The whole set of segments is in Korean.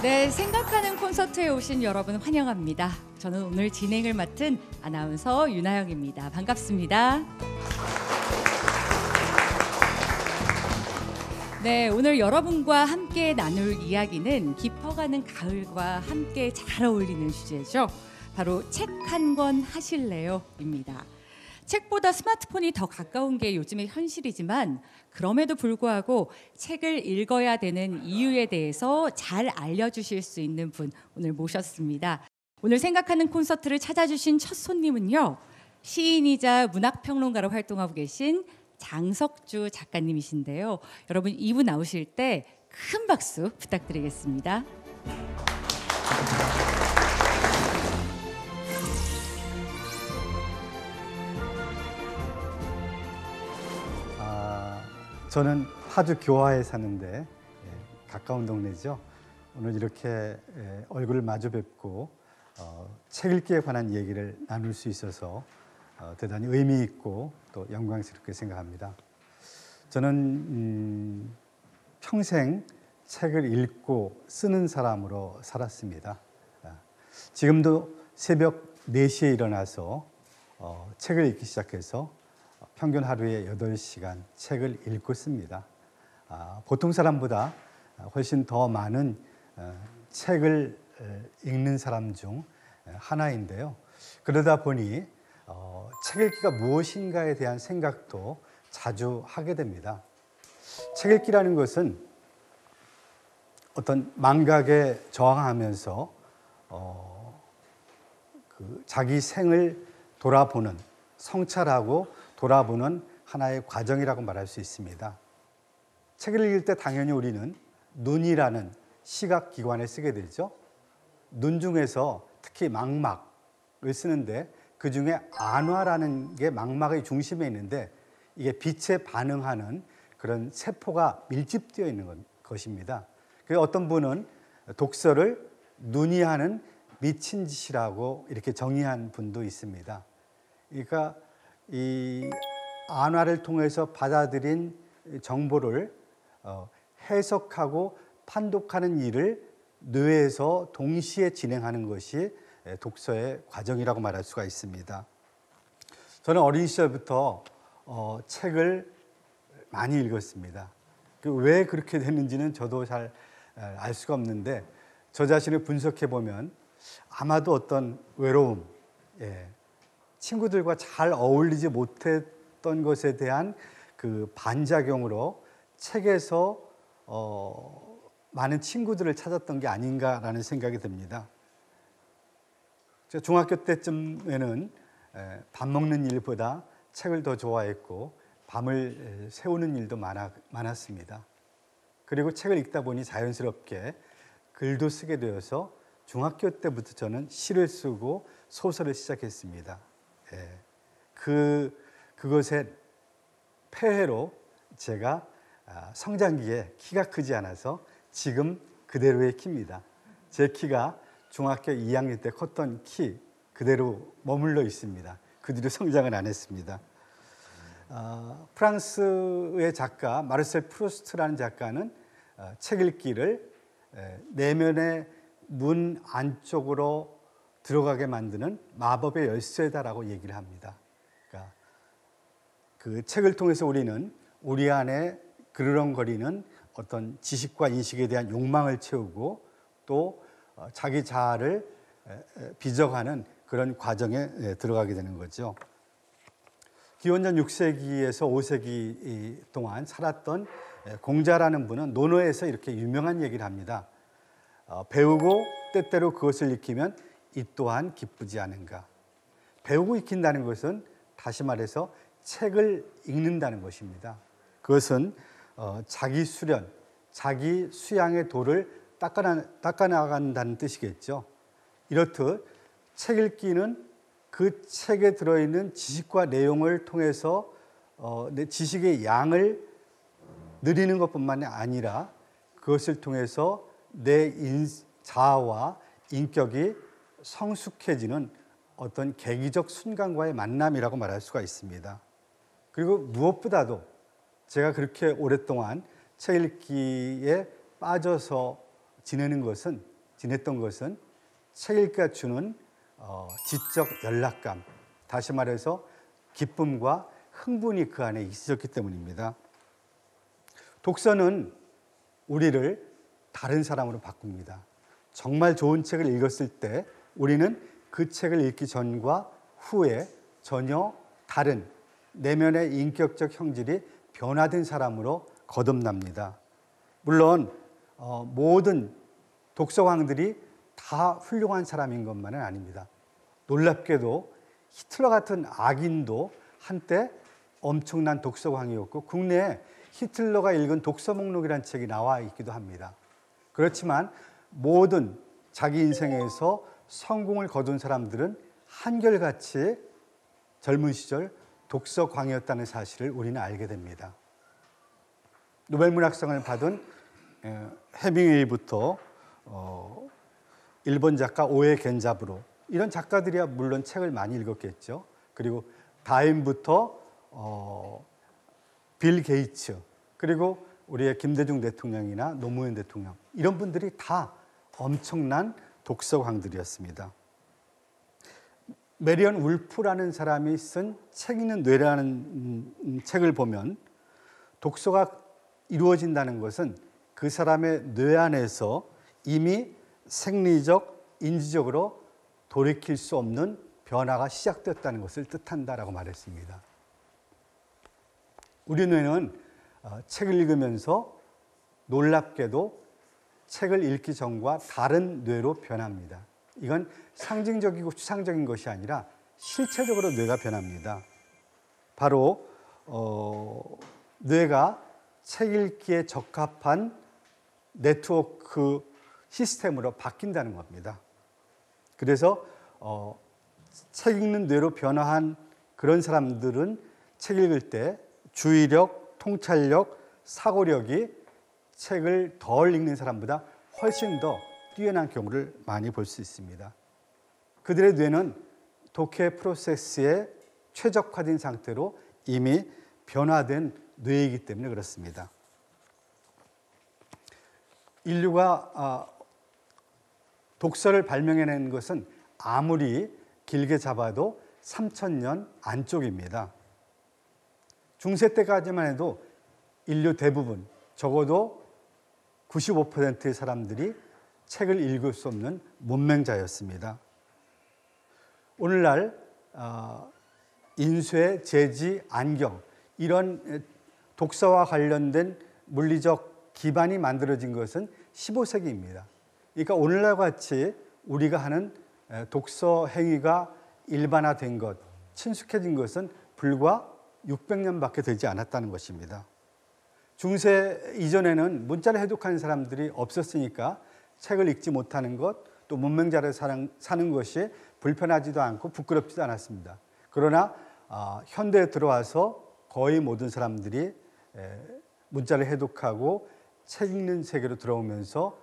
네, 생각하는 콘서트에 오신 여러분 환영합니다. 저는 오늘 진행을 맡은 아나운서 윤하영입니다. 반갑습니다. 네, 오늘 여러분과 함께 나눌 이야기는 깊어가는 가을과 함께 잘 어울리는 주제죠. 바로 책 한 권 하실래요? 입니다. 책보다 스마트폰이 더 가까운 게 요즘의 현실이지만 그럼에도 불구하고 책을 읽어야 되는 이유에 대해서 잘 알려주실 수 있는 분 오늘 모셨습니다. 오늘 생각하는 콘서트를 찾아주신 첫 손님은요. 시인이자 문학평론가로 활동하고 계신 장석주 작가님이신데요. 여러분 이분 나오실 때 큰 박수 부탁드리겠습니다. 저는 파주 교화에 사는데 가까운 동네죠. 오늘 이렇게 얼굴을 마주 뵙고 책 읽기에 관한 얘기를 나눌 수 있어서 대단히 의미 있고 또 영광스럽게 생각합니다. 저는 평생 책을 읽고 쓰는 사람으로 살았습니다. 지금도 새벽 4시에 일어나서 책을 읽기 시작해서 평균 하루에 8시간 책을 읽고 씁니다. 보통 사람보다 훨씬 더 많은 책을 읽는 사람 중 하나인데요. 그러다 보니 책 읽기가 무엇인가에 대한 생각도 자주 하게 됩니다. 책 읽기라는 것은 어떤 망각에 저항하면서 자기 생을 돌아보는, 성찰하고 돌아보는 하나의 과정이라고 말할 수 있습니다. 책을 읽을 때 당연히 우리는 눈이라는 시각기관을 쓰게 되죠. 눈 중에서 특히 망막을 쓰는데 그 중에 안화라는 게 망막의 중심에 있는데 이게 빛에 반응하는 그런 세포가 밀집되어 있는 것입니다. 그래서 어떤 분은 독서를 눈이 하는 미친 짓이라고 이렇게 정의한 분도 있습니다. 그러니까 이 안화를 통해서 받아들인 정보를 해석하고 판독하는 일을 뇌에서 동시에 진행하는 것이 독서의 과정이라고 말할 수가 있습니다. 저는 어린 시절부터 책을 많이 읽었습니다. 왜 그렇게 됐는지는 저도 잘 알 수가 없는데 저 자신을 분석해 보면 아마도 어떤 외로움, 친구들과 잘 어울리지 못했던 것에 대한 그 반작용으로 책에서 많은 친구들을 찾았던 게 아닌가라는 생각이 듭니다. 제가 중학교 때쯤에는 밥 먹는 일보다 책을 더 좋아했고 밤을 새우는 일도 많았습니다. 그리고 책을 읽다 보니 자연스럽게 글도 쓰게 되어서 중학교 때부터 저는 시를 쓰고 소설을 시작했습니다. 그것의 폐해로 제가 성장기에 키가 크지 않아서 지금 그대로의 키입니다. 제 키가 중학교 2학년 때 컸던 키 그대로 머물러 있습니다. 그 뒤로 성장을 안 했습니다. 프랑스의 작가 마르셀 프루스트라는 작가는 책 읽기를 내면의 문 안쪽으로 들어가게 만드는 마법의 열쇠다라고 얘기를 합니다. 그러니까 그 책을 통해서 우리는 우리 안에 그르렁거리는 어떤 지식과 인식에 대한 욕망을 채우고 또 자기 자아를 비적하는 그런 과정에 들어가게 되는 거죠. 기원전 6세기에서 5세기 동안 살았던 공자라는 분은 논어에서 이렇게 유명한 얘기를 합니다. 배우고 때때로 그것을 익히면 이 또한 기쁘지 않은가. 배우고 익힌다는 것은 다시 말해서 책을 읽는다는 것입니다. 그것은 자기 수련, 자기 수양의 도를 닦아나간다는 뜻이겠죠. 이렇듯 책 읽기는 그 책에 들어있는 지식과 내용을 통해서 내 지식의 양을 늘리는 것뿐만이 아니라 그것을 통해서 내 자아와 인격이 성숙해지는 어떤 계기적 순간과의 만남이라고 말할 수가 있습니다. 그리고 무엇보다도 제가 그렇게 오랫동안 책 읽기에 빠져서 지내는 것은 지냈던 것은 책 읽기가 주는 지적 연락감, 다시 말해서 기쁨과 흥분이 그 안에 있었기 때문입니다. 독서는 우리를 다른 사람으로 바꿉니다. 정말 좋은 책을 읽었을 때 우리는 그 책을 읽기 전과 후에 전혀 다른 내면의 인격적 형질이 변화된 사람으로 거듭납니다. 물론 모든 독서광들이 다 훌륭한 사람인 것만은 아닙니다. 놀랍게도 히틀러 같은 악인도 한때 엄청난 독서광이었고 국내에 히틀러가 읽은 독서 목록이라는 책이 나와 있기도 합니다. 그렇지만 모든 자기 인생에서 성공을 거둔 사람들은 한결같이 젊은 시절 독서광이었다는 사실을 우리는 알게 됩니다. 노벨문학상을 받은 해밍웨이부터 일본 작가 오에 겐자부로 이런 작가들이야 물론 책을 많이 읽었겠죠. 그리고 다인부터 빌 게이츠, 그리고 우리의 김대중 대통령이나 노무현 대통령, 이런 분들이 다 엄청난 독서광들이었습니다. 메리언 울프라는 사람이 쓴 책 읽는 뇌라는 책을 보면 독서가 이루어진다는 것은 그 사람의 뇌 안에서 이미 생리적, 인지적으로 돌이킬 수 없는 변화가 시작되었다는 것을 뜻한다라고 말했습니다. 우리 뇌는 책을 읽으면서 놀랍게도 책을 읽기 전과 다른 뇌로 변합니다. 이건 상징적이고 추상적인 것이 아니라 실체적으로 뇌가 변합니다. 바로 뇌가 책 읽기에 적합한 네트워크 시스템으로 바뀐다는 겁니다. 그래서 책 읽는 뇌로 변화한 그런 사람들은 책 읽을 때 주의력, 통찰력, 사고력이 책을 덜 읽는 사람보다 훨씬 더 뛰어난 경우를 많이 볼 수 있습니다. 그들의 뇌는 독해 프로세스에 최적화된 상태로 이미 변화된 뇌이기 때문에 그렇습니다. 인류가 독서를 발명해낸 것은 아무리 길게 잡아도 3000년 안쪽입니다. 중세 때까지만 해도 인류 대부분, 적어도 95%의 사람들이 책을 읽을 수 없는 문맹자였습니다. 오늘날 인쇄, 제지, 안경, 이런 독서와 관련된 물리적 기반이 만들어진 것은 15세기입니다. 그러니까 오늘날과 같이 우리가 하는 독서 행위가 일반화된 것, 친숙해진 것은 불과 600년밖에 되지 않았다는 것입니다. 중세 이전에는 문자를 해독하는 사람들이 없었으니까 책을 읽지 못하는 것, 또 문맹자를 사는 것이 불편하지도 않고 부끄럽지도 않았습니다. 그러나 현대에 들어와서 거의 모든 사람들이 문자를 해독하고 책 읽는 세계로 들어오면서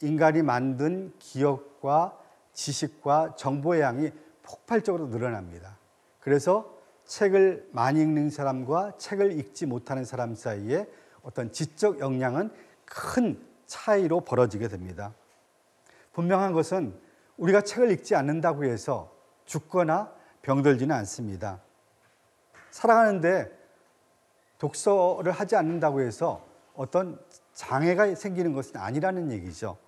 인간이 만든 기억과 지식과 정보의 양이 폭발적으로 늘어납니다. 그래서 책을 많이 읽는 사람과 책을 읽지 못하는 사람 사이에 어떤 지적 역량은 큰 차이로 벌어지게 됩니다. 분명한 것은 우리가 책을 읽지 않는다고 해서 죽거나 병들지는 않습니다. 살아가는데 독서를 하지 않는다고 해서 어떤 장애가 생기는 것은 아니라는 얘기죠.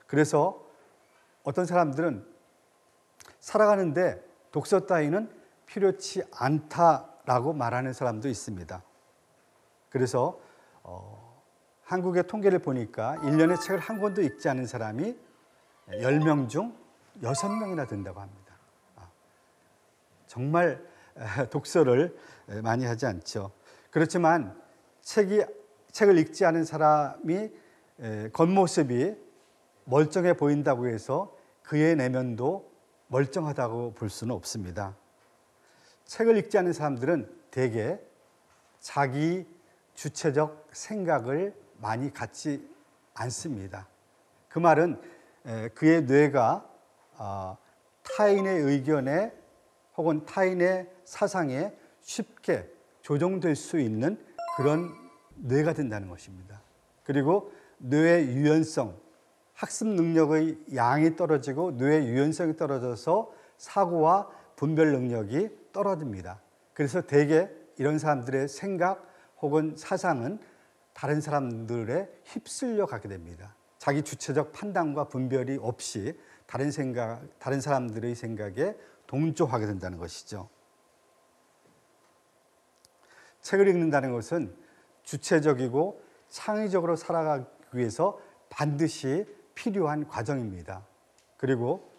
그래서 어떤 사람들은 살아가는데 독서 따위는 필요치 않다라고 말하는 사람도 있습니다. 그래서 한국의 통계를 보니까 1년에 책을 한 권도 읽지 않은 사람이 10명 중 6명이나 된다고 합니다. 정말 독서를 많이 하지 않죠. 그렇지만 책을 읽지 않은 사람이 겉모습이 멀쩡해 보인다고 해서 그의 내면도 멀쩡하다고 볼 수는 없습니다. 책을 읽지 않는 사람들은 대개 자기 주체적 생각을 많이 갖지 않습니다. 그 말은 그의 뇌가 타인의 의견에 혹은 타인의 사상에 쉽게 조종될 수 있는 그런 뇌가 된다는 것입니다. 그리고 뇌의 유연성, 학습 능력의 양이 떨어지고 뇌의 유연성이 떨어져서 사고와 분별 능력이 떨어집니다. 그래서 대개 이런 사람들의 생각 혹은 사상은 다른 사람들에 휩쓸려 가게 됩니다. 자기 주체적 판단과 분별이 없이 다른 사람들의 생각에 동조하게 된다는 것이죠. 책을 읽는다는 것은 주체적이고 창의적으로 살아가기 위해서 반드시 필요한 과정입니다. 그리고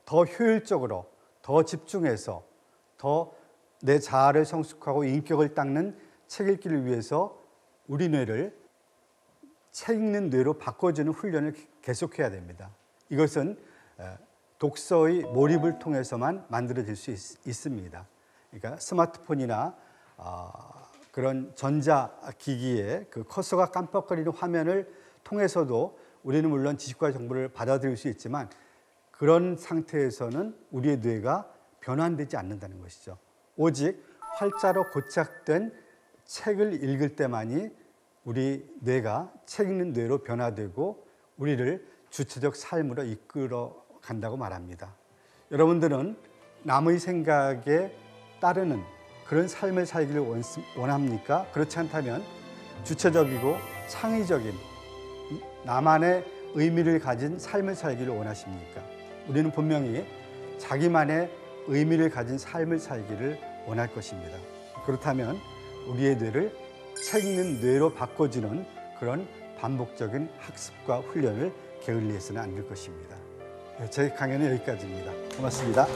더 효율적으로, 더 집중해서, 더 내 자아를 성숙하고 인격을 닦는 책 읽기를 위해서 우리 뇌를 책 읽는 뇌로 바꿔주는 훈련을 계속해야 됩니다. 이것은 독서의 몰입을 통해서만 만들어질 수 있습니다. 그러니까 스마트폰이나 그런 전자기기의 그 커서가 깜빡거리는 화면을 통해서도 우리는 물론 지식과 정보를 받아들일 수 있지만 그런 상태에서는 우리의 뇌가 변환되지 않는다는 것이죠. 오직 활자로 고착된 책을 읽을 때만이 우리 뇌가 책 읽는 뇌로 변화되고 우리를 주체적 삶으로 이끌어 간다고 말합니다. 여러분들은 남의 생각에 따르는 그런 삶을 살기를 원합니까? 그렇지 않다면 주체적이고 창의적인 나만의 의미를 가진 삶을 살기를 원하십니까? 우리는 분명히 자기만의 의미를 가진 삶을 살기를 원할 것입니다. 그렇다면 우리의 뇌를 책 읽는 뇌로 바꿔주는 그런 반복적인 학습과 훈련을 게을리해서는 안 될 것입니다. 제 강연은 여기까지입니다. 고맙습니다.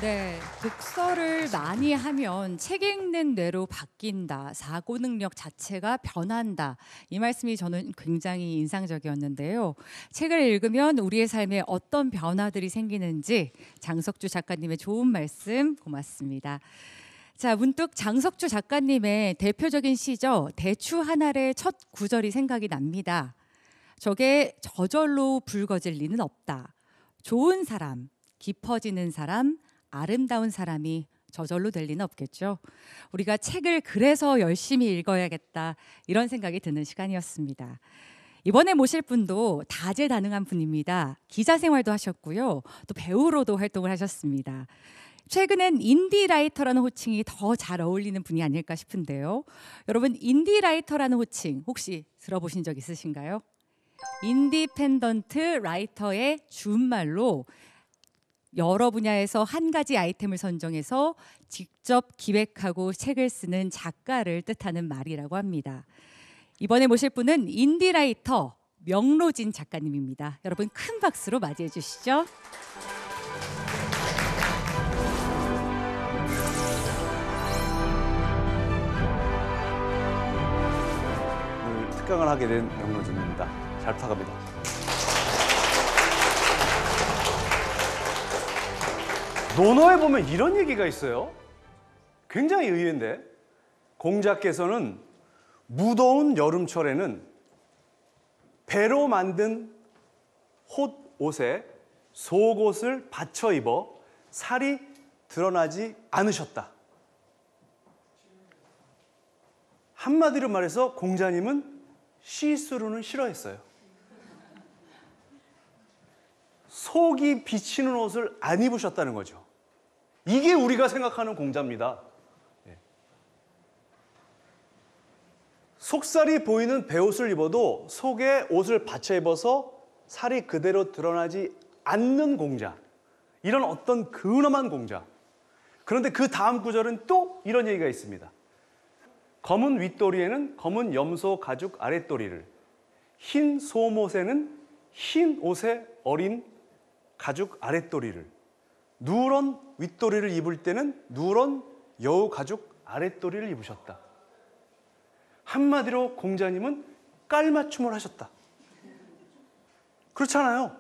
네, 독서를 많이 하면 책 읽는 뇌로 바뀐다, 사고 능력 자체가 변한다. 이 말씀이 저는 굉장히 인상적이었는데요. 책을 읽으면 우리의 삶에 어떤 변화들이 생기는지 장석주 작가님의 좋은 말씀 고맙습니다. 자, 문득 장석주 작가님의 대표적인 시죠. 대추 한 알의 첫 구절이 생각이 납니다. 저게 저절로 붉어질 리는 없다. 좋은 사람, 깊어지는 사람, 아름다운 사람이 저절로 될 리는 없겠죠. 우리가 책을 그래서 열심히 읽어야겠다 이런 생각이 드는 시간이었습니다. 이번에 모실 분도 다재다능한 분입니다. 기자 생활도 하셨고요. 또 배우로도 활동을 하셨습니다. 최근엔 인디라이터라는 호칭이 더 잘 어울리는 분이 아닐까 싶은데요. 여러분 인디라이터라는 호칭 혹시 들어보신 적 있으신가요? 인디펜던트 라이터의 준말로 여러 분야에서 한 가지 아이템을 선정해서 직접 기획하고 책을 쓰는 작가를 뜻하는 말이라고 합니다. 이번에 모실 분은 인디라이터 명로진 작가님입니다. 여러분 큰 박수로 맞이해 주시죠. 오늘 특강을 하게 된 명로진입니다. 잘 부탁합니다. 논어에 보면 이런 얘기가 있어요. 굉장히 의외인데 공자께서는 무더운 여름철에는 배로 만든 옷에 속옷을 받쳐 입어 살이 드러나지 않으셨다. 한마디로 말해서 공자님은 시스루는 싫어했어요. 속이 비치는 옷을 안 입으셨다는 거죠. 이게 우리가 생각하는 공자입니다. 속살이 보이는 배옷을 입어도 속에 옷을 받쳐 입어서 살이 그대로 드러나지 않는 공자. 이런 어떤 근엄한 공자. 그런데 그 다음 구절은 또 이런 얘기가 있습니다. 검은 윗도리에는 검은 염소 가죽 아랫도리를, 흰 소못에는 흰 옷에 어린 가죽 아랫도리를, 누런 윗도리를 입을 때는 누런 여우 가죽 아랫도리를 입으셨다. 한마디로 공자님은 깔맞춤을 하셨다. 그렇잖아요.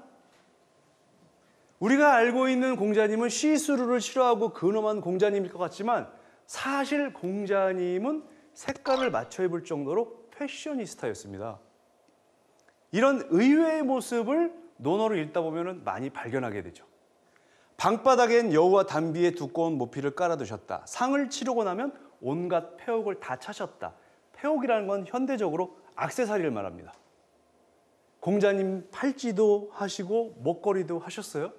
우리가 알고 있는 공자님은 시스루를 싫어하고 근엄한 공자님일 것 같지만 사실 공자님은 색깔을 맞춰 입을 정도로 패셔니스타였습니다. 이런 의외의 모습을 논어를 읽다 보면 많이 발견하게 되죠. 방바닥엔 여우와 담비의 두꺼운 모피를 깔아두셨다. 상을 치르고 나면 온갖 폐옥을 다 차셨다. 해옥이라는 건 현대적으로 액세서리를 말합니다. 공자님 팔찌도 하시고 목걸이도 하셨어요.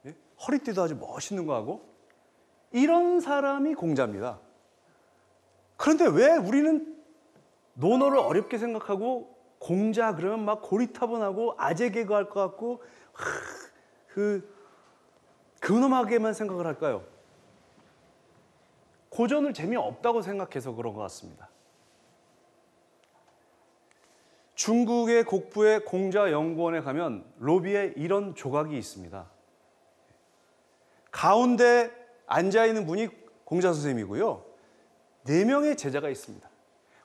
예? 허리띠도 아주 멋있는 거 하고. 이런 사람이 공자입니다. 그런데 왜 우리는 논어를 어렵게 생각하고 공자 그러면 막 고리타분하고 아재 개그 할 것 같고 근엄하게만 생각을 할까요? 고전을 재미없다고 생각해서 그런 것 같습니다. 중국의 곡부의 공자연구원에 가면 로비에 이런 조각이 있습니다. 가운데 앉아있는 분이 공자 선생님이고요. 4명의 제자가 있습니다.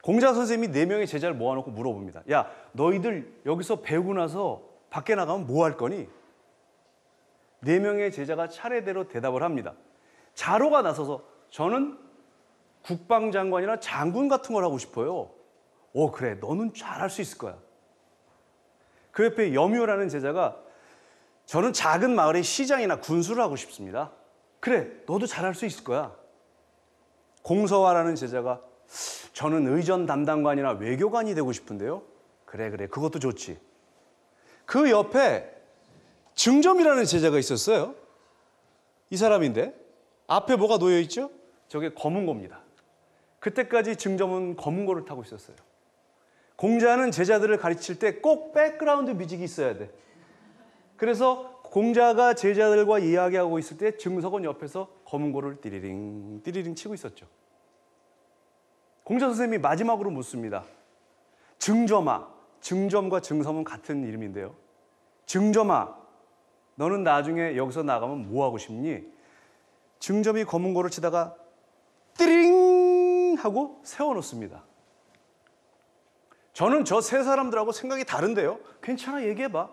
공자 선생님이 4명의 제자를 모아놓고 물어봅니다. 야, 너희들 여기서 배우고 나서 밖에 나가면 뭐 할 거니? 4명의 제자가 차례대로 대답을 합니다. 자로가 나서서 저는 국방장관이나 장군 같은 걸 하고 싶어요. 그래, 너는 잘할 수 있을 거야. 그 옆에 염유라는 제자가 저는 작은 마을의 시장이나 군수를 하고 싶습니다. 그래, 너도 잘할 수 있을 거야. 공서화라는 제자가 저는 의전 담당관이나 외교관이 되고 싶은데요. 그래, 그것도 좋지. 그 옆에 증점이라는 제자가 있었어요. 이 사람인데 앞에 뭐가 놓여 있죠? 저게 검은고입니다. 그때까지 증점은 검은고를 타고 있었어요. 공자는 제자들을 가르칠 때 꼭 백그라운드 뮤직이 있어야 돼. 그래서 공자가 제자들과 이야기하고 있을 때 증석은 옆에서 검은고를 띠리링 띠리링 치고 있었죠. 공자 선생님이 마지막으로 묻습니다. 증점아, 증점과 증섬은 같은 이름인데요. 증점아, 너는 나중에 여기서 나가면 뭐 하고 싶니? 증점이 검은고를 치다가 띠링 하고 세워놓습니다. 저는 저 세 사람들하고 생각이 다른데요. 괜찮아, 얘기해봐.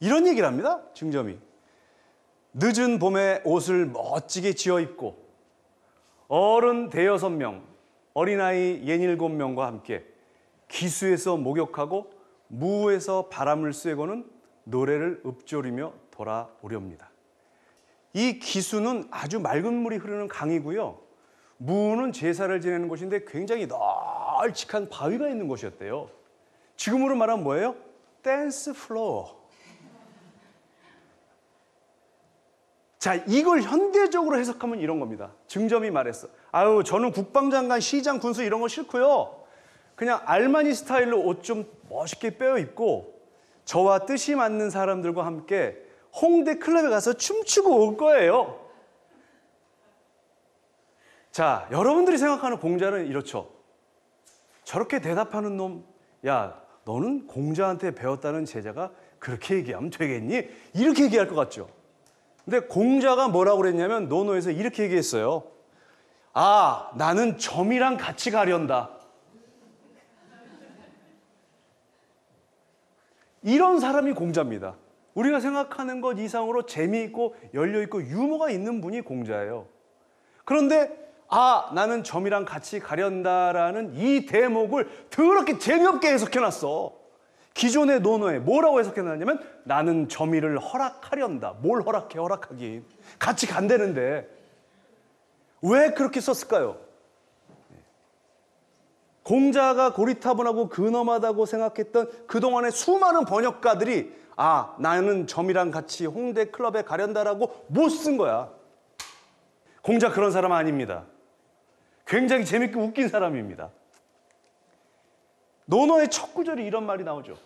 이런 얘기를 합니다. 증점이. 늦은 봄에 옷을 멋지게 지어 입고 어른 5-6명, 어린아이 67명과 함께 기수에서 목욕하고 무에서 바람을 쐬고는 노래를 읊조리며 돌아오렵니다. 이 기수는 아주 맑은 물이 흐르는 강이고요. 무는 제사를 지내는 곳인데 굉장히 널찍한 바위가 있는 곳이었대요. 지금으로 말하면 뭐예요? 댄스 플로어. 자, 이걸 현대적으로 해석하면 이런 겁니다. 증점이 말했어. 아유, 저는 국방장관, 시장, 군수 이런 거 싫고요. 그냥 알마니 스타일로 옷 좀 멋있게 빼어 입고 저와 뜻이 맞는 사람들과 함께 홍대 클럽에 가서 춤추고 올 거예요. 자, 여러분들이 생각하는 공자는 이렇죠. 저렇게 대답하는 놈, 야, 너는 공자한테 배웠다는 제자가 그렇게 얘기하면 되겠니? 이렇게 얘기할 것 같죠. 근데 공자가 뭐라고 그랬냐면 논어에서 이렇게 얘기했어요. 아, 나는 점이랑 같이 가련다. 이런 사람이 공자입니다. 우리가 생각하는 것 이상으로 재미있고 열려있고 유머가 있는 분이 공자예요. 그런데 나는 점이랑 같이 가련다라는 이 대목을 더럽게 재미없게 해석해놨어. 기존의 논어에 뭐라고 해석해놨냐면 나는 점이를 허락하련다. 뭘 허락해, 허락하긴. 같이 간다는데. 왜 그렇게 썼을까요? 공자가 고리타분하고 근엄하다고 생각했던 그동안의 수많은 번역가들이 나는 점이랑 같이 홍대 클럽에 가련다라고 못 쓴 거야. 공자 그런 사람 아닙니다. 굉장히 재밌게 웃긴 사람입니다. 논어의 첫 구절이 이런 말이 나오죠.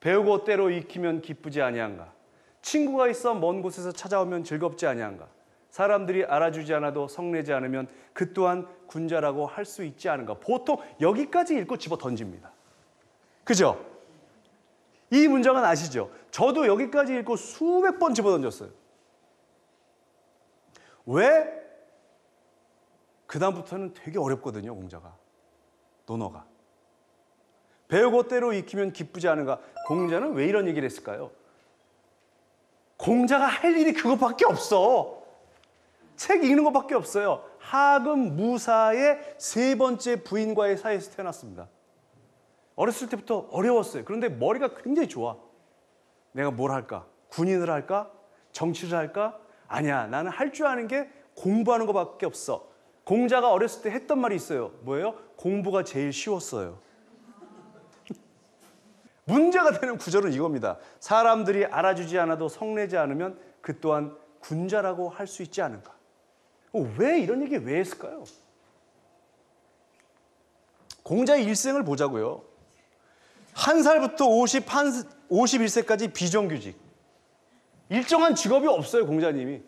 배우고 때로 익히면 기쁘지 아니한가. 친구가 있어 먼 곳에서 찾아오면 즐겁지 아니한가. 사람들이 알아주지 않아도 성내지 않으면 그 또한 군자라고 할 수 있지 않은가. 보통 여기까지 읽고 집어 던집니다. 그죠? 이 문장은 아시죠? 저도 여기까지 읽고 수백 번 집어 던졌어요. 왜? 그 다음부터는 되게 어렵거든요, 공자가. 논어가. 배우고 때로 익히면 기쁘지 않은가. 공자는 왜 이런 얘기를 했을까요? 공자가 할 일이 그것밖에 없어. 책 읽는 것밖에 없어요. 하금 무사의 3번째 부인과의 사이에서 태어났습니다. 어렸을 때부터 어려웠어요. 그런데 머리가 굉장히 좋아. 내가 뭘 할까? 군인을 할까? 정치를 할까? 아니야, 나는 할 줄 아는 게 공부하는 것밖에 없어. 공자가 어렸을 때 했던 말이 있어요. 뭐예요? 공부가 제일 쉬웠어요. 문제가 되는 구절은 이겁니다. 사람들이 알아주지 않아도 성내지 않으면 그 또한 군자라고 할 수 있지 않은가. 왜 이런 얘기 왜 했을까요? 공자의 일생을 보자고요. 1살부터 51세까지 비정규직. 일정한 직업이 없어요, 공자님이.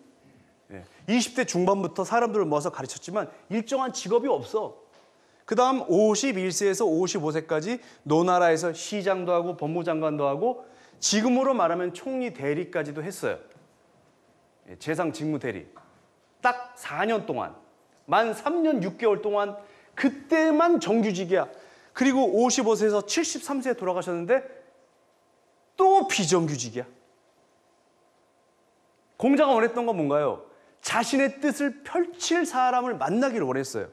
20대 중반부터 사람들을 모아서 가르쳤지만 일정한 직업이 없어. 그 다음 51세에서 55세까지 노나라에서 시장도 하고 법무장관도 하고 지금으로 말하면 총리 대리까지도 했어요. 재상 직무 대리. 딱 4년 동안, 만 3년 6개월 동안 그때만 정규직이야. 그리고 55세에서 73세에 돌아가셨는데 또 비정규직이야. 공자가 원했던 건 뭔가요? 자신의 뜻을 펼칠 사람을 만나기를 원했어요.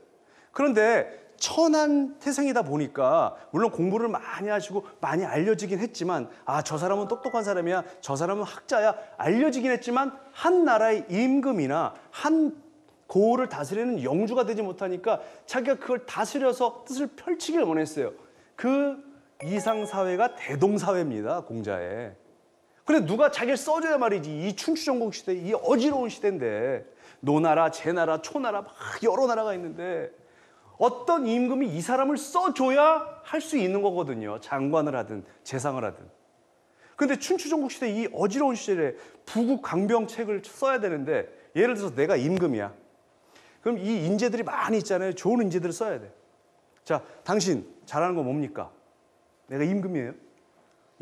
그런데 천한태생이다 보니까 물론 공부를 많이 하시고 많이 알려지긴 했지만 저 사람은 똑똑한 사람이야, 저 사람은 학자야 알려지긴 했지만 한 나라의 임금이나 한 고을을 다스리는 영주가 되지 못하니까 자기가 그걸 다스려서 뜻을 펼치길 원했어요. 그 이상사회가 대동사회입니다, 공자의. 근데 누가 자기를 써줘야 말이지. 이 춘추전국 시대, 이 어지러운 시대인데 노나라, 제나라, 초나라 막 여러 나라가 있는데 어떤 임금이 이 사람을 써줘야 할 수 있는 거거든요. 장관을 하든 재상을 하든. 근데 춘추전국 시대 이 어지러운 시절에 부국강병책을 써야 되는데 예를 들어서 내가 임금이야. 그럼 이 인재들이 많이 있잖아요. 좋은 인재들을 써야 돼. 자, 당신 잘하는 거 뭡니까? 내가 임금이에요?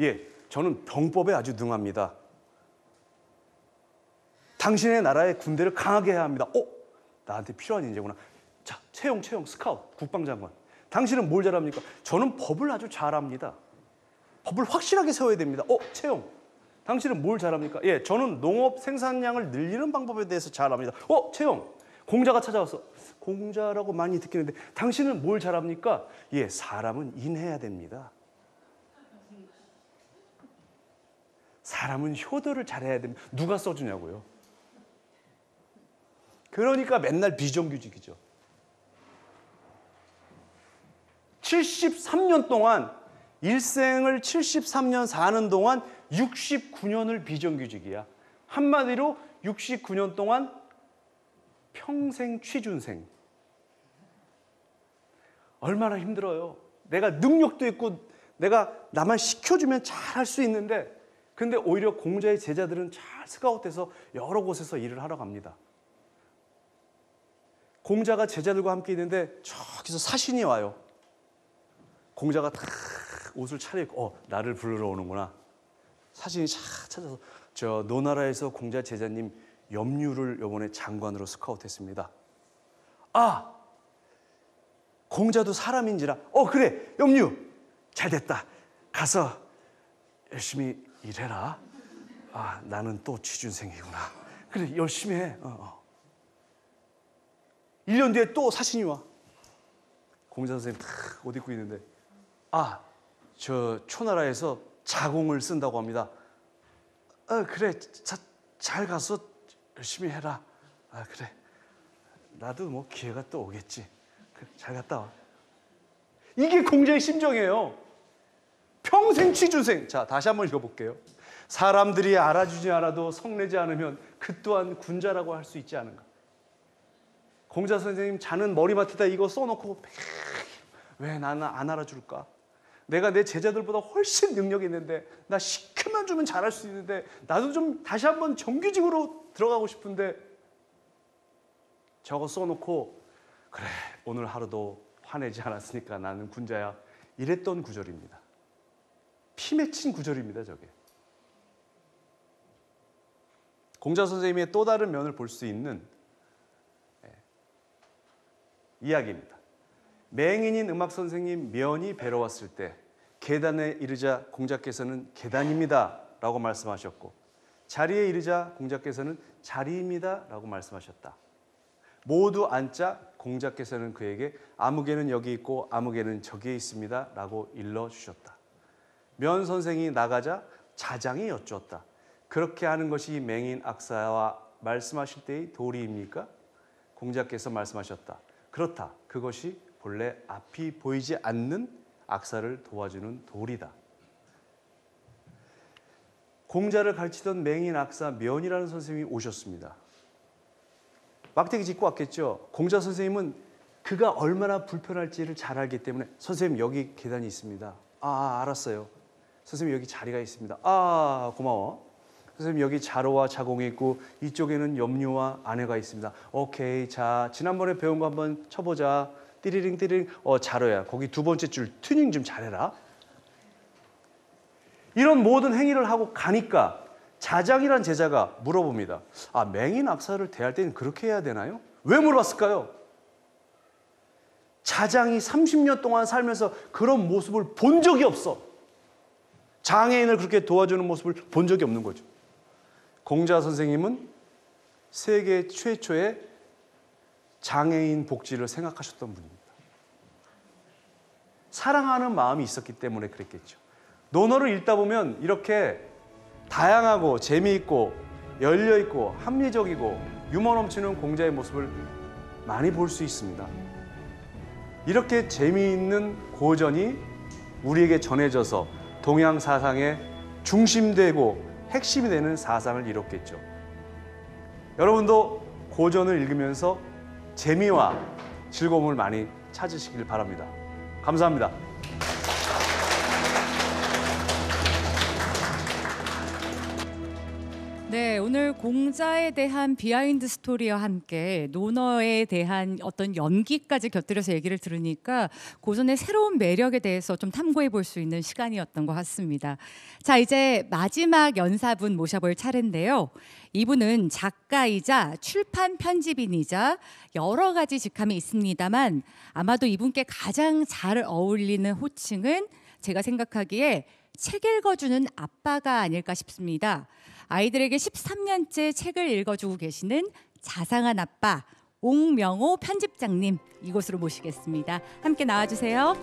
예, 저는 병법에 아주 능합니다. 당신의 나라의 군대를 강하게 해야 합니다. 나한테 필요한 인재구나. 자, 채용, 스카웃, 국방장관. 당신은 뭘 잘합니까? 저는 법을 아주 잘합니다. 법을 확실하게 세워야 됩니다. 채용. 당신은 뭘 잘합니까? 예, 저는 농업 생산량을 늘리는 방법에 대해서 잘합니다. 채용. 공자가 찾아와서 공자라고 많이 듣기는데 당신은 뭘 잘합니까? 예, 사람은 인해야 됩니다. 사람은 효도를 잘해야 됩니다. 누가 써주냐고요. 그러니까 맨날 비정규직이죠. 73년 동안 일생을 73년 사는 동안 69년을 비정규직이야. 한마디로 69년 동안 평생 취준생. 얼마나 힘들어요. 내가 능력도 있고 내가 나만 시켜주면 잘 할 수 있는데 근데 오히려 공자의 제자들은 잘 스카웃돼서 여러 곳에서 일을 하러 갑니다. 공자가 제자들과 함께 있는데 저기서 사신이 와요. 공자가 탁 옷을 차려입고 나를 부르러 오는구나. 사신이 쫙 찾아서 저 노나라에서 공자 제자님 염류를 이번에 장관으로 스카웃했습니다. 공자도 사람인지라 그래 염류 잘됐다. 가서 열심히 일해라. 나는 또 취준생이구나. 그래 열심히 해. 1년 뒤에 또 사신이 와. 공자 선생님 탁 옷 입고 있는데 저 초나라에서 자공을 쓴다고 합니다. 그래 잘 가서 열심히 해라. 그래 나도 뭐 기회가 또 오겠지. 그래, 잘 갔다 와. 이게 공자의 심정이에요. 평생 취준생. 자, 다시 한번 읽어볼게요. 사람들이 알아주지 않아도 성내지 않으면 그 또한 군자라고 할 수 있지 않은가. 공자 선생님 자는 머리맡에다 이거 써놓고 왜 나는 안 알아줄까? 내가 내 제자들보다 훨씬 능력이 있는데 나 시켜만 주면 잘할 수 있는데 나도 좀 다시 한번 정규직으로 들어가고 싶은데 저거 써놓고 그래 오늘 하루도 화내지 않았으니까 나는 군자야 이랬던 구절입니다. 피 맺힌 구절입니다. 저게. 공자 선생님의 또 다른 면을 볼 수 있는 이야기입니다. 맹인인 음악 선생님 면이 뵈러 왔을 때 계단에 이르자 공자께서는 계단입니다 라고 말씀하셨고 자리에 이르자 공자께서는 자리입니다 라고 말씀하셨다. 모두 앉자 공자께서는 그에게 아무개는 여기 있고 아무개는 저기에 있습니다 라고 일러주셨다. 면 선생이 나가자 자장이 여쭈었다. 그렇게 하는 것이 맹인 악사와 말씀하실 때의 도리입니까? 공자께서 말씀하셨다. 그렇다. 그것이 본래 앞이 보이지 않는 악사를 도와주는 돌이다. 공자를 가르치던 맹인 악사 면이라는 선생님이 오셨습니다. 막대기 짚고 왔겠죠. 공자 선생님은 그가 얼마나 불편할지를 잘 알기 때문에 선생님 여기 계단이 있습니다. 아 알았어요. 선생님 여기 자리가 있습니다. 아 고마워. 선생님 여기 자로와 자공이 있고 이쪽에는 염료와 아내가 있습니다. 오케이 자 지난번에 배운 거 한번 쳐보자. 띠리링 띠리링 자로야 거기 두 번째 줄 튜닝 좀 잘해라. 이런 모든 행위를 하고 가니까 자장이란 제자가 물어봅니다. 아 맹인 악사를 대할 때는 그렇게 해야 되나요? 왜 물어봤을까요? 자장이 30년 동안 살면서 그런 모습을 본 적이 없어. 장애인을 그렇게 도와주는 모습을 본 적이 없는 거죠. 공자 선생님은 세계 최초의 장애인 복지를 생각하셨던 분입니다. 사랑하는 마음이 있었기 때문에 그랬겠죠. 논어를 읽다 보면 이렇게 다양하고 재미있고 열려있고 합리적이고 유머 넘치는 공자의 모습을 많이 볼 수 있습니다. 이렇게 재미있는 고전이 우리에게 전해져서 동양 사상의 중심되고 핵심이 되는 사상을 이뤘겠죠. 여러분도 고전을 읽으면서 재미와 즐거움을 많이 찾으시길 바랍니다. 감사합니다. 네, 오늘 공자에 대한 비하인드 스토리와 함께 논어에 대한 어떤 연기까지 곁들여서 얘기를 들으니까 고전의 새로운 매력에 대해서 좀 탐구해 볼 수 있는 시간이었던 것 같습니다. 자, 이제 마지막 연사분 모셔볼 차례인데요. 이분은 작가이자 출판 편집인이자 여러 가지 직함이 있습니다만 아마도 이분께 가장 잘 어울리는 호칭은 제가 생각하기에 책 읽어주는 아빠가 아닐까 싶습니다. 아이들에게 13년째 책을 읽어주고 계시는 자상한 아빠 옥명호 편집장님 이곳으로 모시겠습니다. 함께 나와주세요.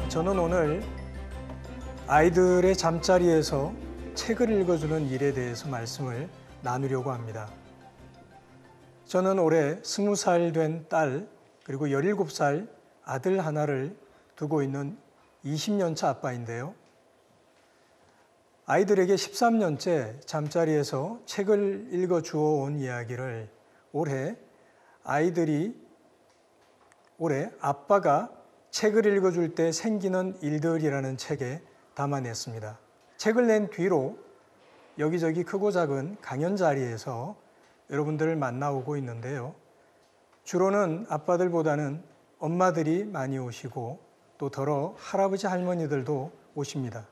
저는 오늘 아이들의 잠자리에서 책을 읽어주는 일에 대해서 말씀을 나누려고 합니다. 저는 올해 20살 된 딸 그리고 17살 아들 하나를 두고 있는 20년차 아빠인데요. 아이들에게 13년째 잠자리에서 책을 읽어주어 온 이야기를 올해 아빠가 책을 읽어줄 때 생기는 일들이라는 책에 담아냈습니다. 책을 낸 뒤로 여기저기 크고 작은 강연 자리에서 여러분들을 만나오고 있는데요. 주로는 아빠들보다는 엄마들이 많이 오시고 또 더러 할아버지 할머니들도 오십니다.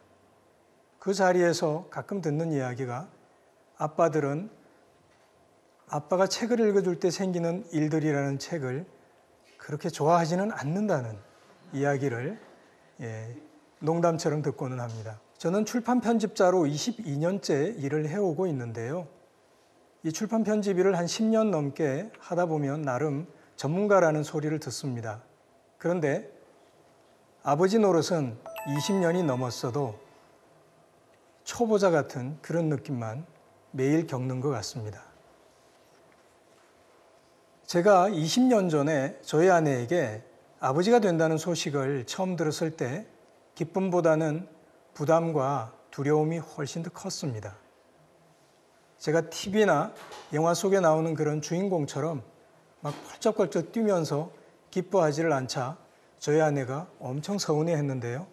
그 자리에서 가끔 듣는 이야기가 아빠들은 아빠가 책을 읽어줄 때 생기는 일들이라는 책을 그렇게 좋아하지는 않는다는 이야기를 농담처럼 듣고는 합니다. 저는 출판 편집자로 22년째 일을 해오고 있는데요. 이 출판 편집 일을 한 10년 넘게 하다 보면 나름 전문가라는 소리를 듣습니다. 그런데 아버지 노릇은 20년이 넘었어도 초보자 같은 그런 느낌만 매일 겪는 것 같습니다. 제가 20년 전에 저희 아내에게 아버지가 된다는 소식을 처음 들었을 때 기쁨보다는 부담과 두려움이 훨씬 더 컸습니다. 제가 TV나 영화 속에 나오는 그런 주인공처럼 막 펄쩍펄쩍 뛰면서 기뻐하지를 않자 저희 아내가 엄청 서운해했는데요.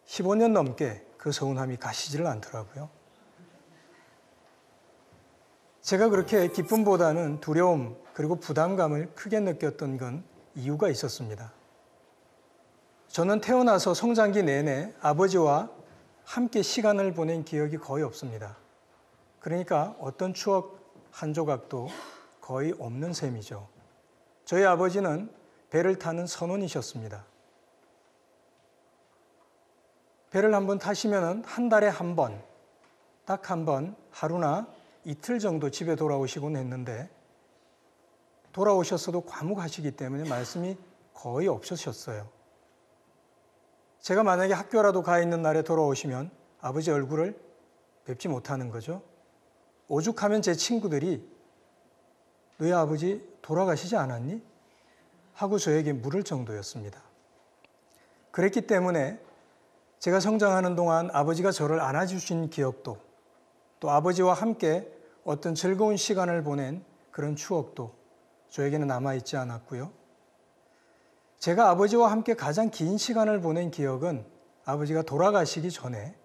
15년 넘게 그 서운함이 가시지를 않더라고요. 제가 그렇게 기쁨보다는 두려움 그리고 부담감을 크게 느꼈던 건 이유가 있었습니다. 저는 태어나서 성장기 내내 아버지와 함께 시간을 보낸 기억이 거의 없습니다. 그러니까 어떤 추억 한 조각도 거의 없는 셈이죠. 저희 아버지는 배를 타는 선원이셨습니다. 배를 한번 타시면 한 달에 한 번, 딱 한 번 하루나 이틀 정도 집에 돌아오시곤 했는데 돌아오셨어도 과묵하시기 때문에 말씀이 거의 없으셨어요. 제가 만약에 학교라도 가 있는 날에 돌아오시면 아버지 얼굴을 뵙지 못하는 거죠. 오죽하면 제 친구들이 너희 아버지 돌아가시지 않았니? 하고 저에게 물을 정도였습니다. 그랬기 때문에 제가 성장하는 동안 아버지가 저를 안아주신 기억도, 또 아버지와 함께 어떤 즐거운 시간을 보낸 그런 추억도 저에게는 남아있지 않았고요. 제가 아버지와 함께 가장 긴 시간을 보낸 기억은 아버지가 돌아가시기 전에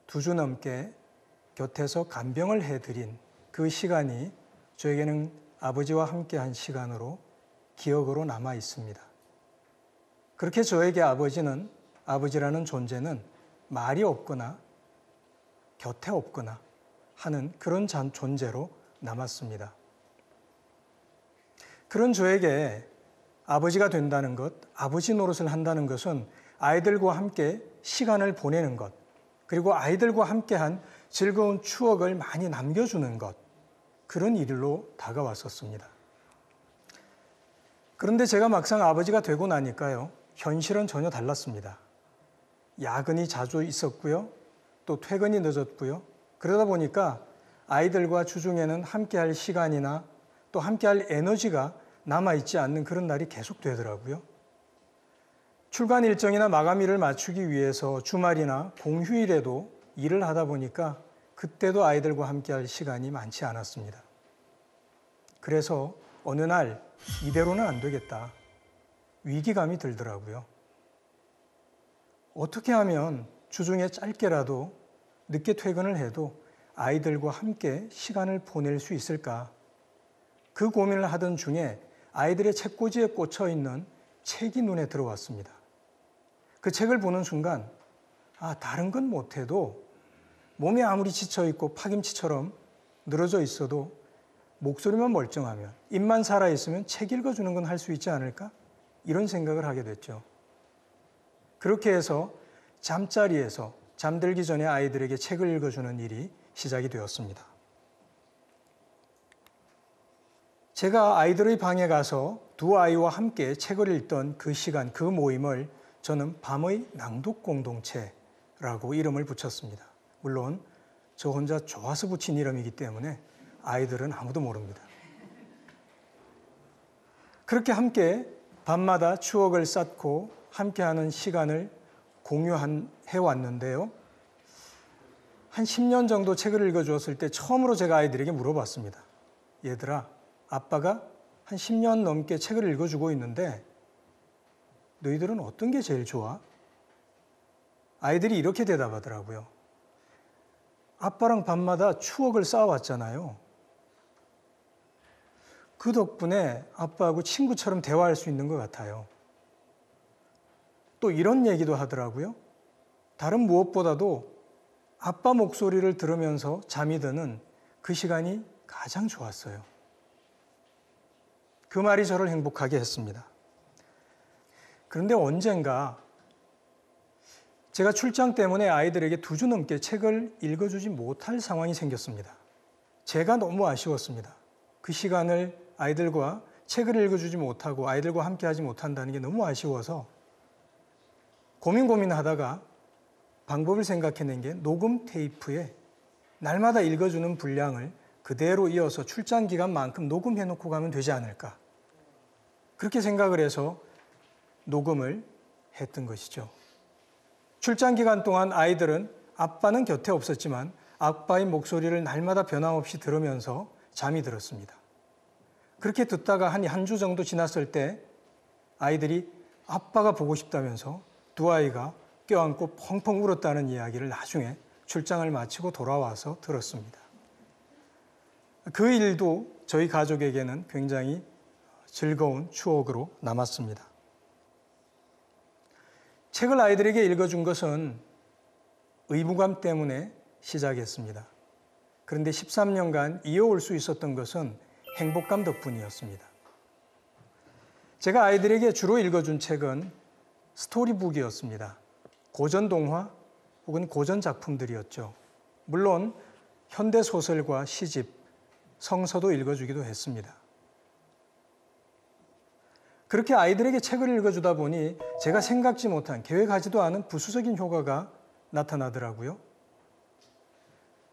2주 넘게 곁에서 간병을 해드린 그 시간이 저에게는 아버지와 함께한 시간으로 기억으로 남아 있습니다. 그렇게 저에게 아버지라는 존재는 말이 없거나 곁에 없거나 하는 그런 존재로 남았습니다. 그런 저에게 아버지가 된다는 것, 아버지 노릇을 한다는 것은 아이들과 함께 시간을 보내는 것, 그리고 아이들과 함께한 즐거운 추억을 많이 남겨주는 것, 그런 일로 다가왔었습니다. 그런데 제가 막상 아버지가 되고 나니까요, 현실은 전혀 달랐습니다. 야근이 자주 있었고요, 또 퇴근이 늦었고요. 그러다 보니까 아이들과 주중에는 함께할 시간이나 또 함께할 에너지가 남아있지 않는 그런 날이 계속 되더라고요. 출간 일정이나 마감일을 맞추기 위해서 주말이나 공휴일에도 일을 하다 보니까 그때도 아이들과 함께할 시간이 많지 않았습니다. 그래서 어느 날 이대로는 안 되겠다. 위기감이 들더라고요. 어떻게 하면 주중에 짧게라도 늦게 퇴근을 해도 아이들과 함께 시간을 보낼 수 있을까? 그 고민을 하던 중에 아이들의 책꽂이에 꽂혀 있는 책이 눈에 들어왔습니다. 그 책을 보는 순간, 다른 건 못해도 몸이 아무리 지쳐있고 파김치처럼 늘어져 있어도 목소리만 멀쩡하면, 입만 살아있으면 책 읽어주는 건 할 수 있지 않을까? 이런 생각을 하게 됐죠. 그렇게 해서 잠자리에서 잠들기 전에 아이들에게 책을 읽어주는 일이 시작이 되었습니다. 제가 아이들의 방에 가서 두 아이와 함께 책을 읽던 그 시간, 그 모임을 저는 밤의 낭독 공동체라고 이름을 붙였습니다. 물론 저 혼자 좋아서 붙인 이름이기 때문에 아이들은 아무도 모릅니다. 그렇게 함께 밤마다 추억을 쌓고 함께하는 시간을 공유해왔는데요. 한 10년 정도 책을 읽어주었을 때 처음으로 제가 아이들에게 물어봤습니다. 얘들아, 아빠가 한 10년 넘게 책을 읽어주고 있는데 너희들은 어떤 게 제일 좋아? 아이들이 이렇게 대답하더라고요. 아빠랑 밤마다 추억을 쌓아왔잖아요. 그 덕분에 아빠하고 친구처럼 대화할 수 있는 것 같아요. 또 이런 얘기도 하더라고요. 다른 무엇보다도 아빠 목소리를 들으면서 잠이 드는 그 시간이 가장 좋았어요. 그 말이 저를 행복하게 했습니다. 그런데 언젠가 제가 출장 때문에 아이들에게 2주 넘게 책을 읽어주지 못할 상황이 생겼습니다. 제가 너무 아쉬웠습니다. 그 시간을 아이들과 책을 읽어주지 못하고 아이들과 함께 하지 못한다는 게 너무 아쉬워서 고민하다가 방법을 생각해낸 게 녹음 테이프에 날마다 읽어주는 분량을 그대로 이어서 출장 기간만큼 녹음해놓고 가면 되지 않을까. 그렇게 생각을 해서 녹음을 했던 것이죠. 출장 기간 동안 아이들은 아빠는 곁에 없었지만 아빠의 목소리를 날마다 변함없이 들으면서 잠이 들었습니다. 그렇게 듣다가 한 주 정도 지났을 때 아이들이 아빠가 보고 싶다면서 두 아이가 껴안고 펑펑 울었다는 이야기를 나중에 출장을 마치고 돌아와서 들었습니다. 그 일도 저희 가족에게는 굉장히 즐거운 추억으로 남았습니다. 책을 아이들에게 읽어준 것은 의무감 때문에 시작했습니다. 그런데 13년간 이어올 수 있었던 것은 행복감 덕분이었습니다. 제가 아이들에게 주로 읽어준 책은 스토리북이었습니다. 고전 동화 혹은 고전 작품들이었죠. 물론 현대 소설과 시집, 성서도 읽어주기도 했습니다. 그렇게 아이들에게 책을 읽어주다 보니 제가 생각지 못한, 계획하지도 않은 부수적인 효과가 나타나더라고요.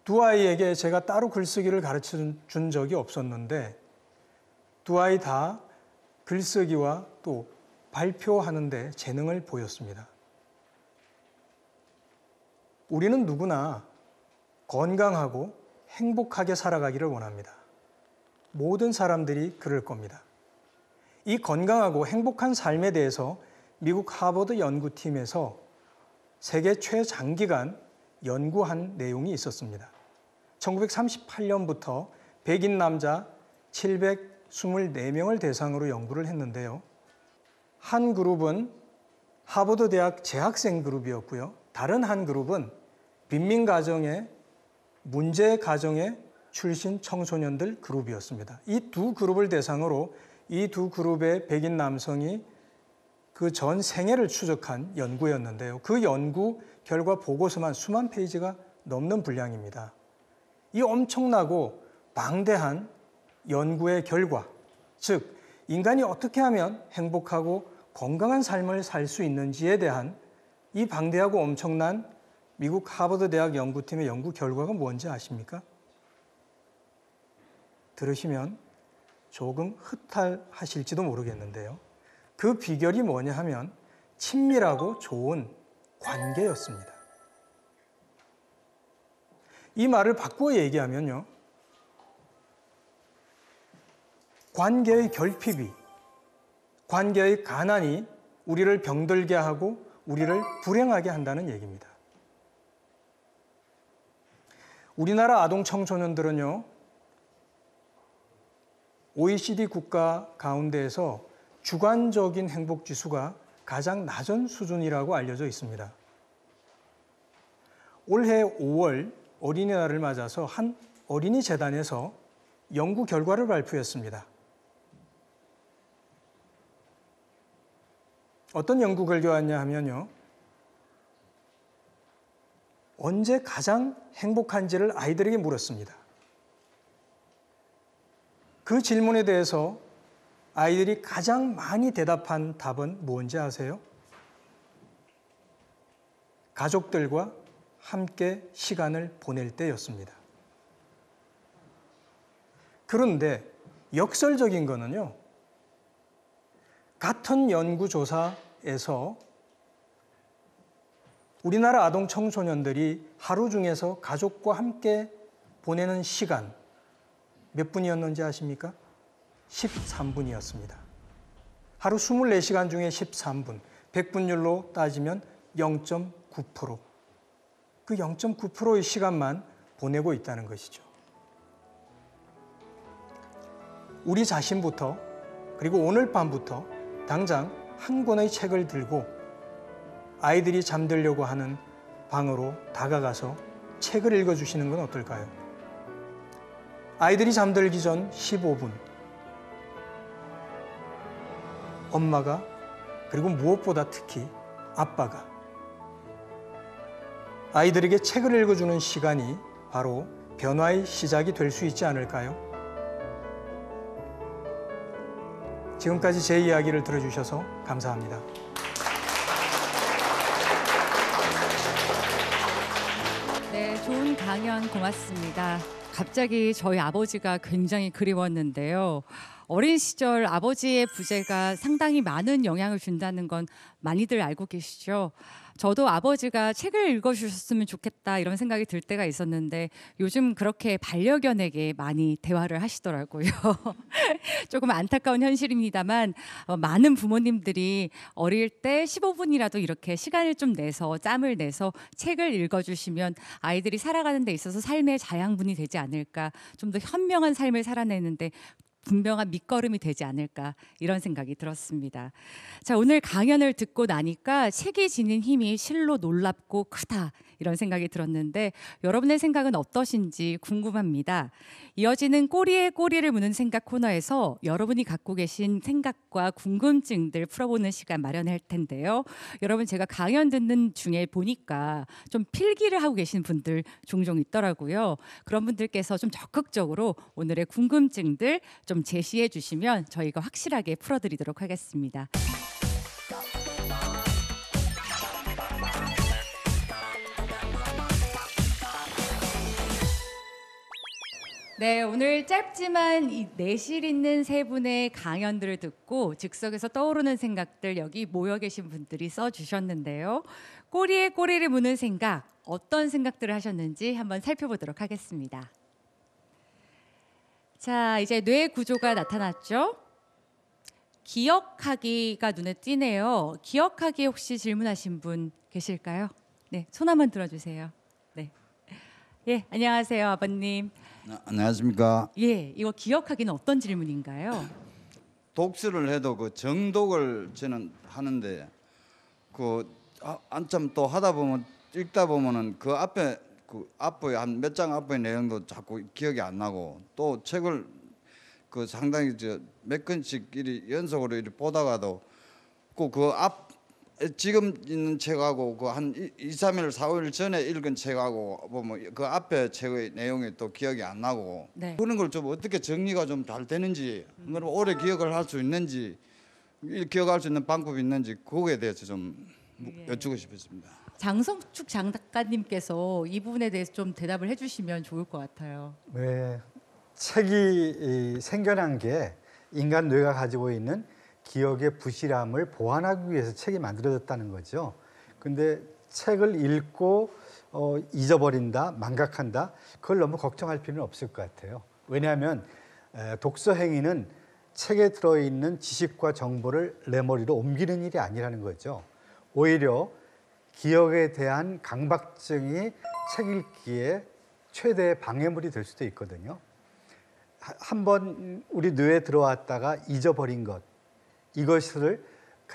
두 아이에게 제가 따로 글쓰기를 가르쳐 준 적이 없었는데 두 아이 다 글쓰기와 또 발표하는 데 재능을 보였습니다. 우리는 누구나 건강하고 행복하게 살아가기를 원합니다. 모든 사람들이 그럴 겁니다. 이 건강하고 행복한 삶에 대해서 미국 하버드 연구팀에서 세계 최장기간 연구한 내용이 있었습니다. 1938년부터 백인 남자 724명을 대상으로 연구를 했는데요. 한 그룹은 하버드 대학 재학생 그룹이었고요. 다른 한 그룹은 빈민가정의 문제 가정의 출신 청소년들 그룹이었습니다. 이 두 그룹을 대상으로 이 두 그룹의 백인 남성이 그 전 생애를 추적한 연구였는데요. 그 연구 결과 보고서만 수만 페이지가 넘는 분량입니다. 이 엄청나고 방대한 연구의 결과, 즉 인간이 어떻게 하면 행복하고 건강한 삶을 살 수 있는지에 대한 이 방대하고 엄청난 미국 하버드 대학 연구팀의 연구 결과가 뭔지 아십니까? 들으시면 조금 흐탈하실지도 모르겠는데요. 그 비결이 뭐냐 하면 친밀하고 좋은 관계였습니다. 이 말을 바꾸어 얘기하면요. 관계의 결핍이, 관계의 가난이 우리를 병들게 하고 우리를 불행하게 한다는 얘기입니다. 우리나라 아동 청소년들은요, OECD 국가 가운데에서 주관적인 행복 지수가 가장 낮은 수준이라고 알려져 있습니다. 올해 5월 어린이날을 맞아서 한 어린이 재단에서 연구 결과를 발표했습니다. 어떤 연구 결과였냐 하면요. 언제 가장 행복한지를 아이들에게 물었습니다. 그 질문에 대해서 아이들이 가장 많이 대답한 답은 뭔지 아세요? 가족들과 함께 시간을 보낼 때였습니다. 그런데 역설적인 거는요. 같은 연구조사에서 우리나라 아동 청소년들이 하루 중에서 가족과 함께 보내는 시간 몇 분이었는지 아십니까? 13분이었습니다. 하루 24시간 중에 13분, 100분율로 따지면 0.9%. 그 0.9%의 시간만 보내고 있다는 것이죠. 우리 자신부터, 그리고 오늘 밤부터 당장 한 권의 책을 들고 아이들이 잠들려고 하는 방으로 다가가서 책을 읽어주시는 건 어떨까요? 아이들이 잠들기 전 15분, 엄마가, 그리고 무엇보다 특히 아빠가 아이들에게 책을 읽어주는 시간이 바로 변화의 시작이 될 수 있지 않을까요? 지금까지 제 이야기를 들어주셔서 감사합니다. 네, 좋은 강연 고맙습니다. 갑자기 저희 아버지가 굉장히 그리웠는데요. 어린 시절 아버지의 부재가 상당히 많은 영향을 준다는 건 많이들 알고 계시죠? 저도 아버지가 책을 읽어주셨으면 좋겠다 이런 생각이 들 때가 있었는데 요즘 그렇게 반려견에게 많이 대화를 하시더라고요. 조금 안타까운 현실입니다만 많은 부모님들이 어릴 때 15분이라도 이렇게 시간을 좀 내서 짬을 내서 책을 읽어주시면 아이들이 살아가는 데 있어서 삶의 자양분이 되지 않을까, 좀 더 현명한 삶을 살아내는데 분명한 밑거름이 되지 않을까 이런 생각이 들었습니다. 자, 오늘 강연을 듣고 나니까 책이 지닌 힘이 실로 놀랍고 크다 이런 생각이 들었는데 여러분의 생각은 어떠신지 궁금합니다. 이어지는 꼬리에 꼬리를 무는 생각 코너에서 여러분이 갖고 계신 생각과 궁금증들 풀어보는 시간 마련할 텐데요. 여러분, 제가 강연 듣는 중에 보니까 좀 필기를 하고 계신 분들 종종 있더라고요. 그런 분들께서 좀 적극적으로 오늘의 궁금증들 좀 좀 제시해 주시면 저희가 확실하게 풀어드리도록 하겠습니다. 네, 오늘 짧지만 이 내실 있는 세 분의 강연들을 듣고 즉석에서 떠오르는 생각들 여기 모여 계신 분들이 써주셨는데요. 꼬리에 꼬리를 무는 생각, 어떤 생각들을 하셨는지 한번 살펴보도록 하겠습니다. 자, 이제 뇌 구조가 나타났죠? 기억하기가 눈에 띄네요. 기억하기 혹시 질문하신 분 계실까요? 네, 손 한번 들어주세요. 네, 예, 안녕하세요, 아버님. 안녕하십니까. 예, 이거 기억하기는 어떤 질문인가요? 독서를 해도 그 정독을 저는 하는데 그 한참 또 하다 보면 읽다 보면은 그 앞에 한 몇 장 앞의 내용도 자꾸 기억이 안 나고 또 책을 그 상당히 몇 권씩 이리 연속으로 이리 보다가도 그 앞 지금 있는 책하고 그 한 2, 3일, 4일 전에 읽은 책하고 보면 그 앞에 책의 내용이 또 기억이 안 나고 네. 그런 걸 좀 어떻게 정리가 좀 잘 되는지 그럼 오래 기억을 할 수 있는지 기억할 수 있는 방법이 있는지 그거에 대해서 좀 여쭙고 싶었습니다. 장성축 작가님께서 이 부분에 대해서 좀 대답을 해주시면 좋을 것 같아요. 네, 책이 생겨난 게 인간 뇌가 가지고 있는 기억의 부실함을 보완하기 위해서 책이 만들어졌다는 거죠. 근데 책을 읽고 잊어버린다, 망각한다, 그걸 너무 걱정할 필요는 없을 것 같아요. 왜냐하면 독서 행위는 책에 들어있는 지식과 정보를 내 머리로 옮기는 일이 아니라는 거죠. 오히려 기억에 대한 강박증이 책 읽기에 최대의 방해물이 될 수도 있거든요. 한번 우리 뇌에 들어왔다가 잊어버린 것, 이것을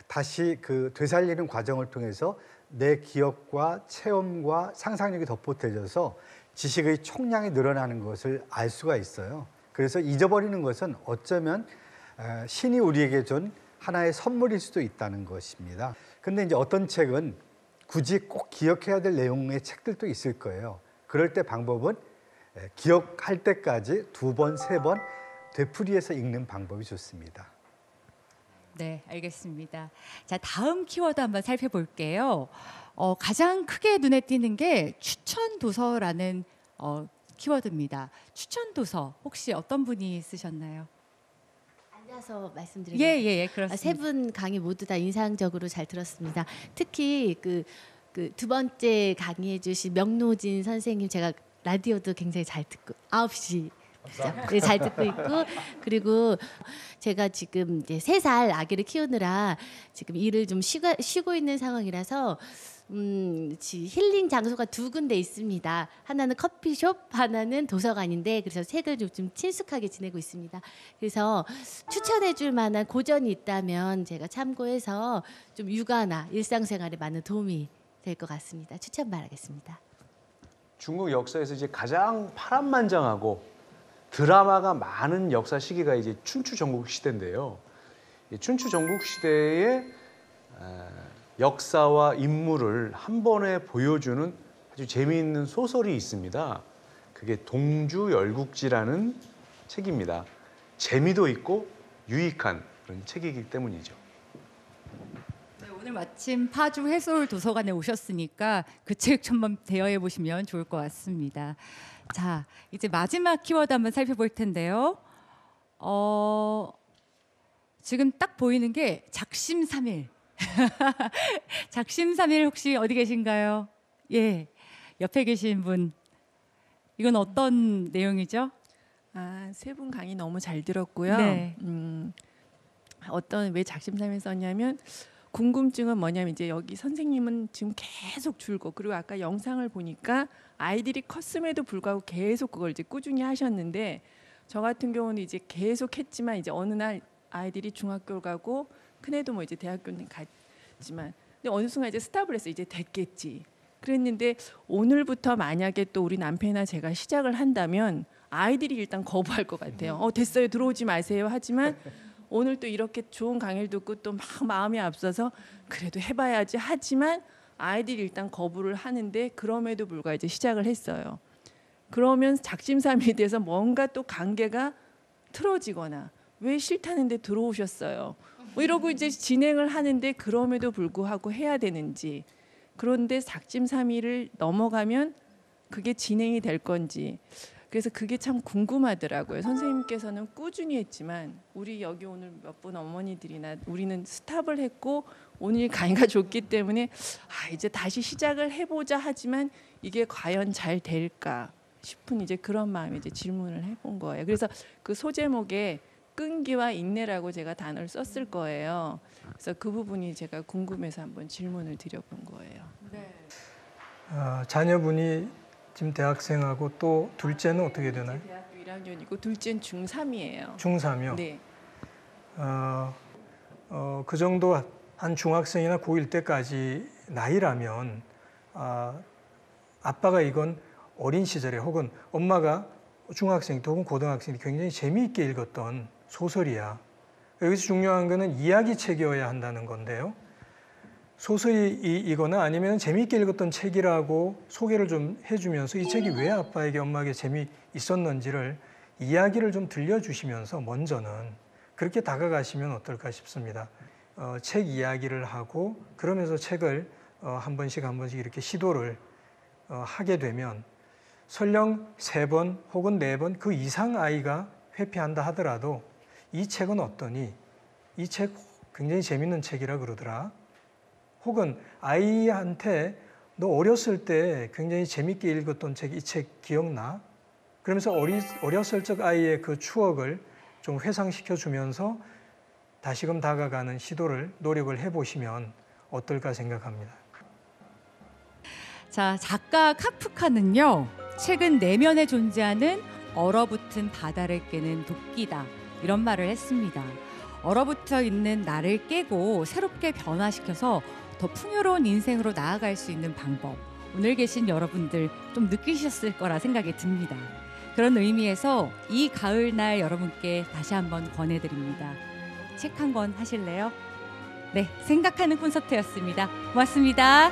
다시 그 되살리는 과정을 통해서 내 기억과 체험과 상상력이 덧보태져서 지식의 총량이 늘어나는 것을 알 수가 있어요. 그래서 잊어버리는 것은 어쩌면 신이 우리에게 준 하나의 선물일 수도 있다는 것입니다. 근데 이제 어떤 책은 굳이 꼭 기억해야 될 내용의 책들도 있을 거예요. 그럴 때 방법은 기억할 때까지 2번, 3번 되풀이해서 읽는 방법이 좋습니다. 네, 알겠습니다. 자, 다음 키워드 한번 살펴볼게요. 가장 크게 눈에 띄는 게 추천 도서라는 키워드입니다. 추천 도서 혹시 어떤 분이 쓰셨나요? 앉아서 말씀드리겠습니다. 예, 그렇습니다. 세 분 강의 모두 다 인상적으로 잘 들었습니다. 특히 그 두 번째 강의해 주신 명노진 선생님 제가 라디오도 굉장히 잘 듣고 9시 네, 잘 듣고 있고 그리고 제가 지금 이제 3살 아기를 키우느라 지금 일을 좀 쉬고 있는 상황이라서 힐링 장소가 2군데 있습니다. 하나는 커피숍, 하나는 도서관인데 그래서 책을 좀 친숙하게 지내고 있습니다. 그래서 추천해줄 만한 고전이 있다면 제가 참고해서 좀 육아나 일상생활에 많은 도움이 될 것 같습니다. 추천 바라겠습니다. 중국 역사에서 이제 가장 파란만장하고 드라마가 많은 역사 시기가 이제 춘추 전국 시대인데요. 이 춘추 전국 시대의 역사와 인물을 한 번에 보여주는 아주 재미있는 소설이 있습니다. 그게 동주열국지라는 책입니다. 재미도 있고 유익한 그런 책이기 때문이죠. 네, 오늘 마침 파주 해솔 도서관에 오셨으니까 그 책 한번 대여해 보시면 좋을 것 같습니다. 자, 이제 마지막 키워드 한번 살펴볼 텐데요. 지금 딱 보이는 게 작심삼일. 작심삼일 혹시 어디 계신가요? 예, 옆에 계신 분. 이건 어떤 내용이죠? 세 분 강의 너무 잘 들었고요. 네. 왜 작심삼일 썼냐면 궁금증은 뭐냐면 이제 여기 선생님은 지금 계속 줄고 그리고 아까 영상을 보니까 아이들이 컸음에도 불구하고 계속 그걸 이제 꾸준히 하셨는데 저 같은 경우는 이제 계속 했지만 이제 어느 날 아이들이 중학교를 가고 큰애도 뭐 이제 대학교는 갔지만 근데 어느 순간 이제 스탑을 했어. 이제 됐겠지. 그랬는데 오늘부터 만약에 또 우리 남편이나 제가 시작을 한다면 아이들이 일단 거부할 것 같아요. 됐어요. 들어오지 마세요. 하지만 오늘 또 이렇게 좋은 강의를 듣고 또 막 마음이 앞서서 그래도 해봐야지 하지만 아이들이 일단 거부를 하는데 그럼에도 불구하고 이제 시작을 했어요. 그러면 작심삼일에 대해서 뭔가 또 관계가 틀어지거나 왜 싫다는데 들어오셨어요. 뭐 이러고 이제 진행을 하는데 그럼에도 불구하고 해야 되는지, 그런데 작심삼일을 넘어가면 그게 진행이 될 건지, 그래서 그게 참 궁금하더라고요. 선생님께서는 꾸준히 했지만 우리 여기 오늘 몇 분 어머니들이나 우리는 스탑을 했고 오늘 강의가 좋기 때문에 이제 다시 시작을 해보자 하지만 이게 과연 잘 될까 싶은 이제 그런 마음에 이제 질문을 해본 거예요. 그래서 그 소제목에 끈기와 인내라고 제가 단어를 썼을 거예요. 그래서 그 부분이 제가 궁금해서 한번 질문을 드려본 거예요. 자녀분이 지금 대학생하고 또 둘째는 어떻게 되나요? 대학교 1학년이고 둘째는 중3이에요. 중3이요? 네. 그 정도 한 중학생이나 고1 때까지 나이라면 아빠가 이건 어린 시절에 혹은 엄마가 중학생 혹은 고등학생이 굉장히 재미있게 읽었던 소설이야. 여기서 중요한 거는 이야기책이어야 한다는 건데요. 소설이거나 아니면 재미있게 읽었던 책이라고 소개를 좀 해주면서 이 책이 왜 아빠에게 엄마에게 재미있었는지를 이야기를 좀 들려주시면서 먼저는 그렇게 다가가시면 어떨까 싶습니다. 책 이야기를 하고 그러면서 책을 한 번씩 이렇게 시도를 하게 되면 설령 3번 혹은 4번 그 이상 아이가 회피한다 하더라도 이 책은 어떠니? 이 책 굉장히 재밌는 책이라 그러더라. 혹은 아이한테 너 어렸을 때 굉장히 재밌게 읽었던 책, 이 책 기억나? 그러면서 어렸을 적 아이의 그 추억을 좀 회상시켜 주면서 다시금 다가가는 노력을 해보시면 어떨까 생각합니다. 자, 작가 카프카는요, 책은 내면에 존재하는 얼어붙은 바다를 깨는 도끼다, 이런 말을 했습니다. 얼어붙어 있는 나를 깨고 새롭게 변화시켜서 더 풍요로운 인생으로 나아갈 수 있는 방법, 오늘 계신 여러분들 좀 느끼셨을 거라 생각이 듭니다. 그런 의미에서 이 가을날 여러분께 다시 한번 권해드립니다. 책 한 권 하실래요? 네, 생각하는 콘서트였습니다. 고맙습니다.